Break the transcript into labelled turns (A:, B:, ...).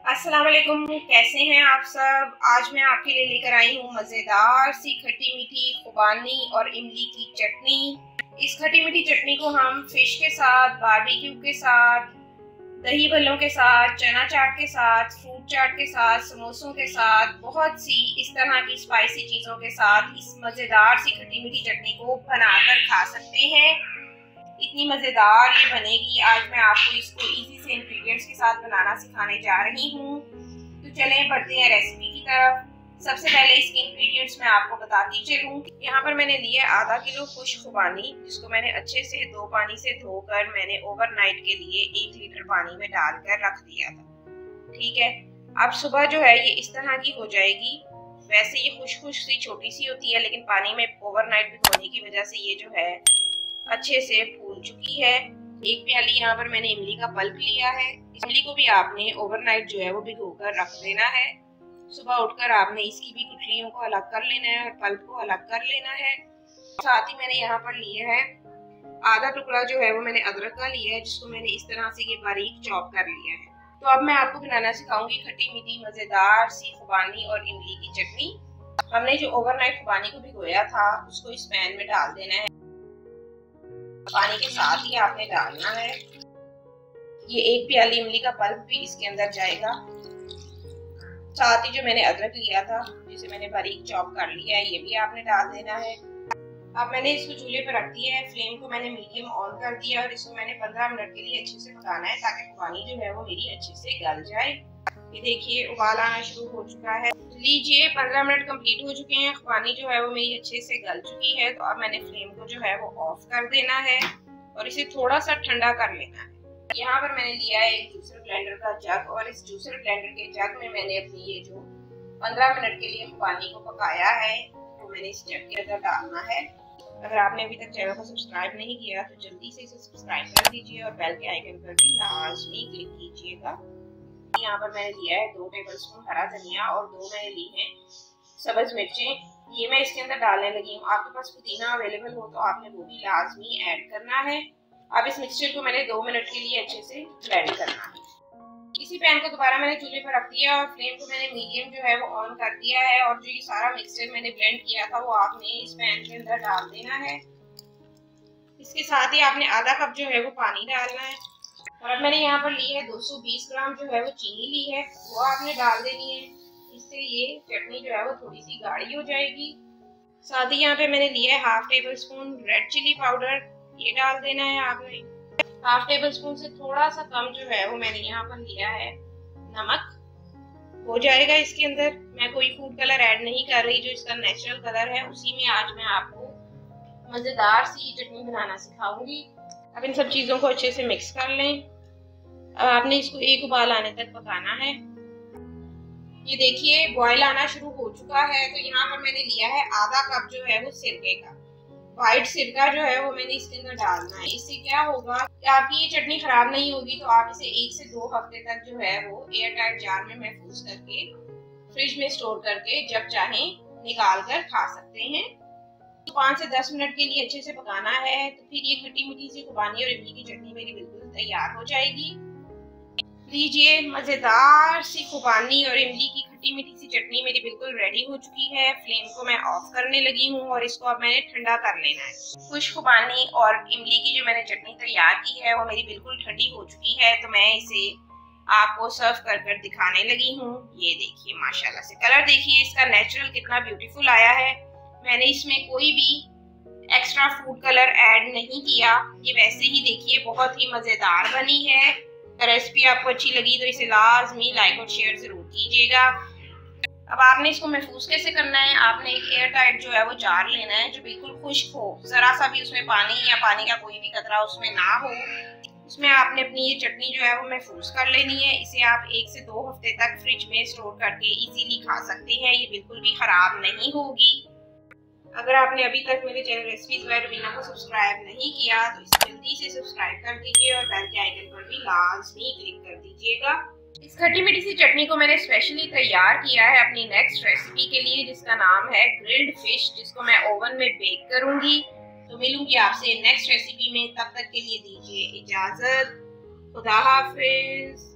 A: अस्सलाम वालेकुम, कैसे हैं आप सब। आज मैं आपके लिए लेकर आई हूँ मज़ेदार सी खट्टी मीठी खुबानी और इमली की चटनी। इस खट्टी मीठी चटनी को हम फिश के साथ, बारबेक्यू के साथ, दही भल्लों के साथ, चना चाट के साथ, फ्रूट चाट के साथ, समोसों के साथ, बहुत सी इस तरह की स्पाइसी चीज़ों के साथ इस मज़ेदार सी खट्टी मीठी चटनी को बनाकर खा सकते हैं। इतनी मज़ेदार ये बनेगी। आज मैं आपको इसको इजी से इंग्रेडिएंट्स के साथ बनाना सिखाने जा रही हूँ। तो चलें बढ़ते हैं रेसिपी की तरफ। सबसे पहले इसके इंग्रेडिएंट्स मैं आपको बताती चलूँ। यहाँ पर मैंने लिया आधा किलो खुश्क खुबानी, जिसको मैंने अच्छे से 2 पानी से धोकर मैंने ओवरनाइट के लिए 1 लीटर पानी में डालकर रख दिया था। ठीक है, अब सुबह जो है ये इस तरह की हो जाएगी। वैसे ये खुश्क सी छोटी सी होती है, लेकिन पानी में ओवरनाइट भिगोने की वजह से ये जो है अच्छे से फूल चुकी है। 1 प्याली यहाँ पर मैंने इमली का पल्प लिया है। इमली को भी आपने ओवरनाइट जो है वो भिगोकर रख देना है। सुबह उठकर आपने इसकी भी गुठलियों को अलग कर लेना है और पल्प को अलग कर लेना है। साथ ही मैंने यहाँ पर लिए है आधा टुकड़ा जो है वो मैंने अदरक का लिया है, जिसको मैंने इस तरह से ये बारीक चॉप कर लिया है। तो अब मैं आपको बनाना सिखाऊंगी खट्टी मीठी मजेदार सी खुबानी और इमली की चटनी। हमने जो ओवरनाइट खुबानी को भिगोया था उसको इस पैन में डाल देना है। पानी के साथ ही आपने डालना है। ये 1 प्याली इमली का पल्प भी इसके अंदर जाएगा। साथ ही जो मैंने अदरक लिया था, जिसे मैंने बारीक चॉप कर लिया है, ये भी आपने डाल देना है। अब मैंने इसको चूल्हे पर रख दिया है। फ्लेम को मैंने मीडियम ऑन कर दिया और इसको मैंने 15 मिनट के लिए अच्छे से पकाना है, ताकि खुबानी जो है वो मेरी अच्छे से गल जाए। ये देखिए उबाल आना शुरू हो चुका है। लीजिए 15 मिनट कंप्लीट हो चुके हैं। खुबानी जो है वो मेरी अच्छे से गल चुकी है। तो अब मैंने फ्लेम को जो है वो ऑफ कर देना है और इसे थोड़ा सा ठंडा कर लेना है। यहाँ पर मैंने लिया है एक जूसर ब्लेंडर का जग, और इस जूसर ब्लेंडर के जग में मैंने अपनी ये जो 15 मिनट के लिए खुबानी को पकाया है वो मैंने इस जग के अंदर डालना है। अगर आपने अभी तक चैनल को सब्सक्राइब नहीं किया तो जल्दी से इसे सब्सक्राइब कर दीजिए और बेल के आइकन पर भी लाजमी क्लिक कीजिएगा। यहाँ पर मैंने लिया है 2 टेबलस्पून हरा धनिया और 2 मैंने ली हैं सब्ज मिर्चें। ये मैं इसके अंदर डालने लगी हूँ। आपके पास पुदीना अवेलेबल हो तो आपने वो भी लाजमी ऐड करना है। अब इस मिक्सचर को मैंने 2 मिनट के लिए अच्छे से ब्लेंड करना है। इसी पैन को दोबारा मैंने चूल्हे पर रख दिया और फ्लेम को मैंने मीडियम जो है वो ऑन कर दिया है। और जो ये सारा मिक्सचर मैंने ब्लेंड किया था वो आपने इस पैन के अंदर डाल देना है। इसके साथ ही आपने आधा कप जो है वो पानी डालना है। और अब मैंने यहाँ पर ली है 220 ग्राम जो है वो चीनी ली है, वो आपने डाल देनी है। इससे ये चटनी जो है वो थोड़ी सी गाढ़ी हो जाएगी। साथ ही यहाँ पे मैंने लिया है half table spoon red chilli powder, ये डाल देना है आपने। हाफ टेबल स्पून से थोड़ा सा कम जो है वो मैंने यहाँ पर लिया है नमक, हो जाएगा इसके अंदर। मैं कोई फूड कलर ऐड नहीं कर रही, जो इसका नेचुरल कलर है उसी में आज मैं आपको मजेदार सी चटनी बनाना सिखाऊंगी। अब इन सब चीजों को अच्छे से मिक्स कर लें। अब आपने इसको एक उबाल आने तक पकाना है। ये देखिए बॉयल आना शुरू हो चुका है। तो यहाँ पर मैंने लिया है आधा कप जो है वो सिरके का। व्हाइट सिरका जो है वो मैंने इसके अंदर डालना है। इससे क्या होगा कि आपकी ये चटनी खराब नहीं होगी। तो आप इसे 1 से 2 हफ्ते तक जो है वो एयर टाइट जार में महफूज करके फ्रिज में स्टोर करके जब चाहें निकाल कर खा सकते हैं। तो 5 से 10 मिनट के लिए अच्छे से पकाना है। तो फिर ये खट्टी मीठी सी खुबानी और इमली की चटनी मेरी बिल्कुल तैयार हो जाएगी। लीजिए मजेदार सी खुबानी और इमली की खट्टी मीठी सी चटनी मेरी बिल्कुल रेडी हो चुकी है। फ्लेम को मैं ऑफ करने लगी हूँ और इसको अब मैंने ठंडा कर लेना है। खुश्क खुबानी और इमली की जो मैंने चटनी तैयार की है वो मेरी बिल्कुल ठंडी हो चुकी है। तो मैं इसे आपको सर्व कर कर दिखाने लगी हूँ। ये देखिए माशाल्लाह से कलर देखिए इसका नेचुरल कितना ब्यूटीफुल आया है। मैंने इसमें कोई भी एक्स्ट्रा फूड कलर ऐड नहीं किया। ये वैसे ही देखिए बहुत ही मजेदार बनी है। रेसिपी आपको अच्छी लगी तो इसे लाजमी लाइक और शेयर जरूर कीजिएगा। अब आपने इसको महफूज कैसे करना है, आपने एक एयर टाइट जो है वो जार लेना है जो बिल्कुल खुश्क हो, जरा सा भी उसमें पानी या पानी का कोई भी कतरा उसमें ना हो। उसमें आपने अपनी ये चटनी जो है वो महफूज कर लेनी है। इसे आप 1 से 2 हफ्ते तक फ्रिज में स्टोर करके इजीली खा सकते हैं। ये बिल्कुल भी खराब नहीं होगी। अगर आपने अभी तक मेरे चैनल रेसिपीज बाय रुबीना को सब्सक्राइब नहीं किया तो इसे जल्दी से सब्सक्राइब कर दीजिए और बेल के आइकन पर भी लाजमी क्लिक कर दीजिएगा। इस खट्टी मीठी सी चटनी को मैंने स्पेशली तैयार किया है अपनी नेक्स्ट रेसिपी के लिए, जिसका नाम है ग्रिल्ड फिश, जिसको मैं ओवन में बेक करूंगी। तो मिलूंगी आपसे नेक्स्ट रेसिपी में, तब तक के लिए दीजिए इजाजत। खुदा हाफिज।